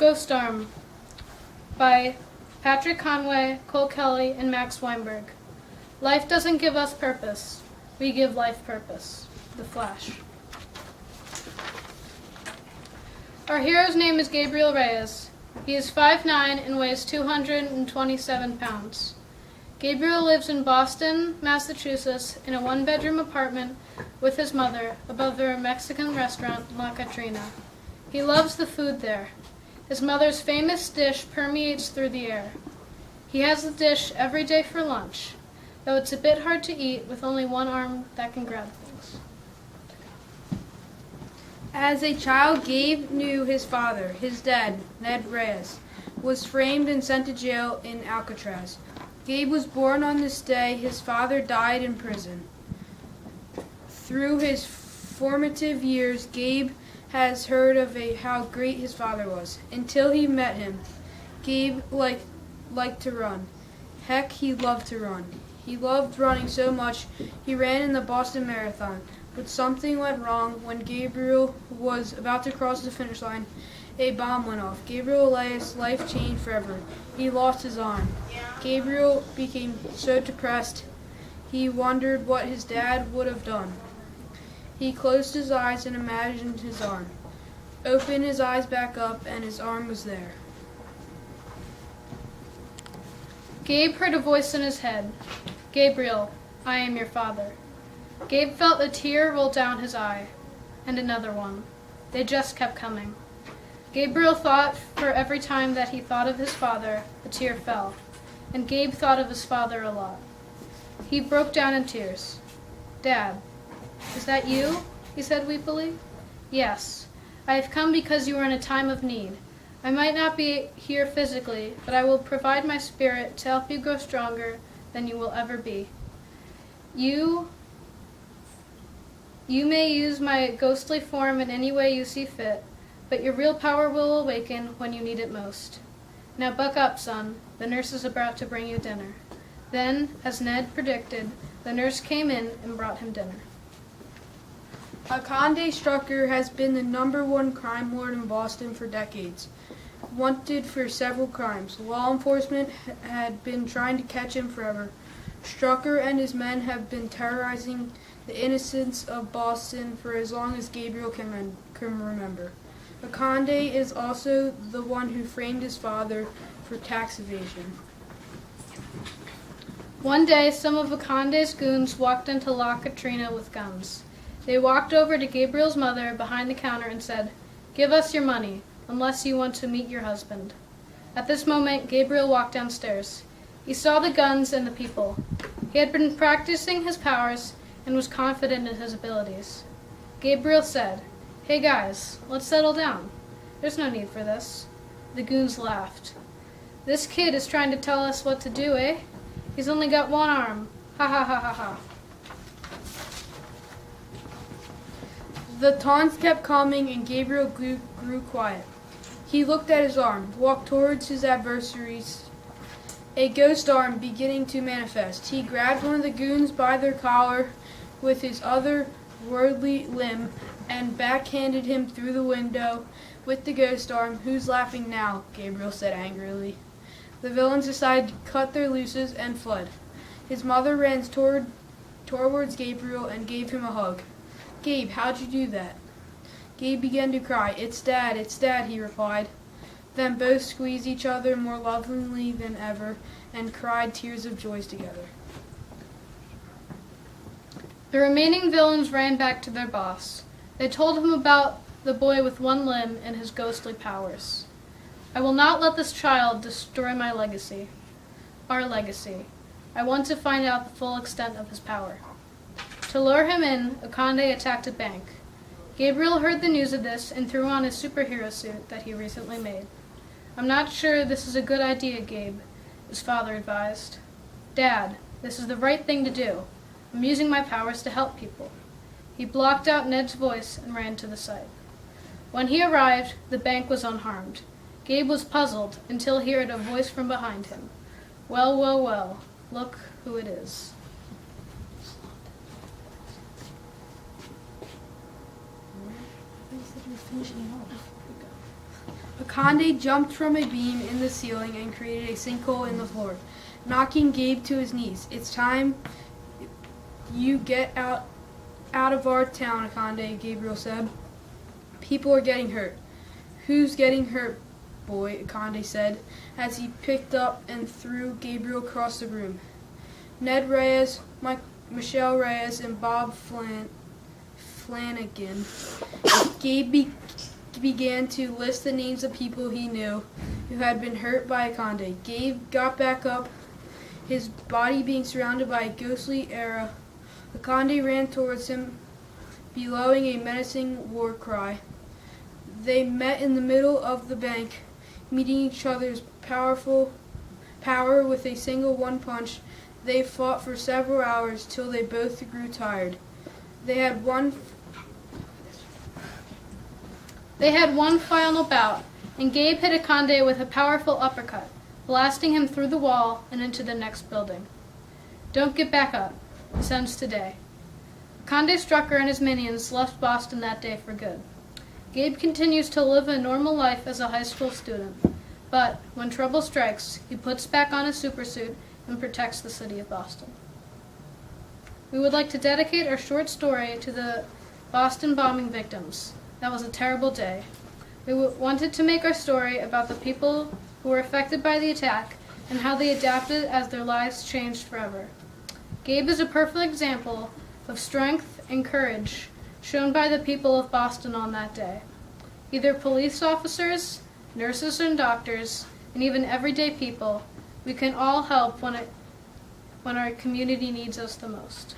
Ghost Arm by Patrick Conway, Cole Kelly, and Max Weinberg. Life doesn't give us purpose. We give life purpose. The Flash. Our hero's name is Gabriel Reyes. He is 5'9" and weighs 227 pounds. Gabriel lives in Boston, Massachusetts, in a one-bedroom apartment with his mother above their Mexican restaurant, La Catrina. He loves the food there. His mother's famous dish permeates through the air. He has the dish every day for lunch, though it's a bit hard to eat with only one arm that can grab things. As a child, Gabe knew his father, his dad, Ned Reyes, was framed and sent to jail in Alcatraz. Gabe was born on this day. His father died in prison. Through his formative years, Gabe has heard of how great his father was. Until he met him, Gabe liked to run. Heck, he loved to run. He loved running so much, he ran in the Boston Marathon. But something went wrong. When Gabriel was about to cross the finish line, a bomb went off. Gabriel Reyes' life changed forever. He lost his arm. Gabriel became so depressed, he wondered what his dad would have done. He closed his eyes and imagined his arm. Opened his eyes back up, and his arm was there. Gabe heard a voice in his head. Gabriel, I am your father. Gabe felt a tear roll down his eye, and another one. They just kept coming. Gabriel thought for every time that he thought of his father, a tear fell, and Gabe thought of his father a lot. He broke down in tears. Dad, is that you? He said weepily. Yes, I have come because you are in a time of need. I might not be here physically, but I will provide my spirit to help you grow stronger than you will ever be. You may use my ghostly form in any way you see fit, but your real power will awaken when you need it most. Now buck up, son. The nurse is about to bring you dinner. Then, as Ned predicted, the nurse came in and brought him dinner. Akande Strucker has been the #1 crime lord in Boston for decades. Wanted for several crimes. Law enforcement had been trying to catch him forever. Strucker and his men have been terrorizing the innocents of Boston for as long as Gabriel can remember. Akande is also the one who framed his father for tax evasion. One day, some of Akande's goons walked into La Catrina with guns. They walked over to Gabriel's mother behind the counter and said, "Give us your money, unless you want to meet your husband." At this moment, Gabriel walked downstairs. He saw the guns and the people. He had been practicing his powers and was confident in his abilities. Gabriel said, "Hey guys, let's settle down. There's no need for this." The goons laughed. "This kid is trying to tell us what to do, eh? He's only got one arm. Ha ha ha ha ha." The taunts kept coming, and Gabriel grew quiet. He looked at his arm, walked towards his adversaries, a ghost arm beginning to manifest. He grabbed one of the goons by their collar with his other worldly limb and backhanded him through the window with the ghost arm. "Who's laughing now?" Gabriel said angrily. The villains decided to cut their nooses and fled. His mother ran towards Gabriel and gave him a hug. "Gabe, how'd you do that?" Gabe began to cry. It's Dad, he replied. Then both squeezed each other more lovingly than ever and cried tears of joy together. The remaining villains ran back to their boss. They told him about the boy with one limb and his ghostly powers. "I will not let this child destroy my legacy. Our legacy. I want to find out the full extent of his power." To lure him in, Akande attacked a bank. Gabriel heard the news of this and threw on his superhero suit that he recently made. "I'm not sure this is a good idea, Gabe," his father advised. "Dad, this is the right thing to do. I'm using my powers to help people." He blocked out Ned's voice and ran to the site. When he arrived, the bank was unharmed. Gabe was puzzled until he heard a voice from behind him. "Well, well, well, look who it is." Finishing off. Akande jumped from a beam in the ceiling and created a sinkhole in the floor, knocking Gabe to his knees. "It's time you get out of our town, Akande," Gabriel said. "People are getting hurt." "Who's getting hurt, boy?" Akande said, as he picked up and threw Gabriel across the room. "Ned Reyes, Michelle Reyes, and Bob Flanagan." Gabe began to list the names of people he knew who had been hurt by Akande. Gabe got back up, his body being surrounded by a ghostly aura. Akande ran towards him, bellowing a menacing war cry. They met in the middle of the bank, meeting each other's power with a single one punch. They fought for several hours till they both grew tired. They had one final bout, and Gabe hit Akande with a powerful uppercut, blasting him through the wall and into the next building. "Don't get back up," it ends today. Akande Strucker and his minions left Boston that day for good. Gabe continues to live a normal life as a high school student, but when trouble strikes, he puts back on his supersuit and protects the city of Boston. We would like to dedicate our short story to the Boston bombing victims. That was a terrible day. We wanted to make our story about the people who were affected by the attack and how they adapted as their lives changed forever. Gabe is a perfect example of strength and courage shown by the people of Boston on that day. Either police officers, nurses and doctors, and even everyday people, we can all help when our community needs us the most.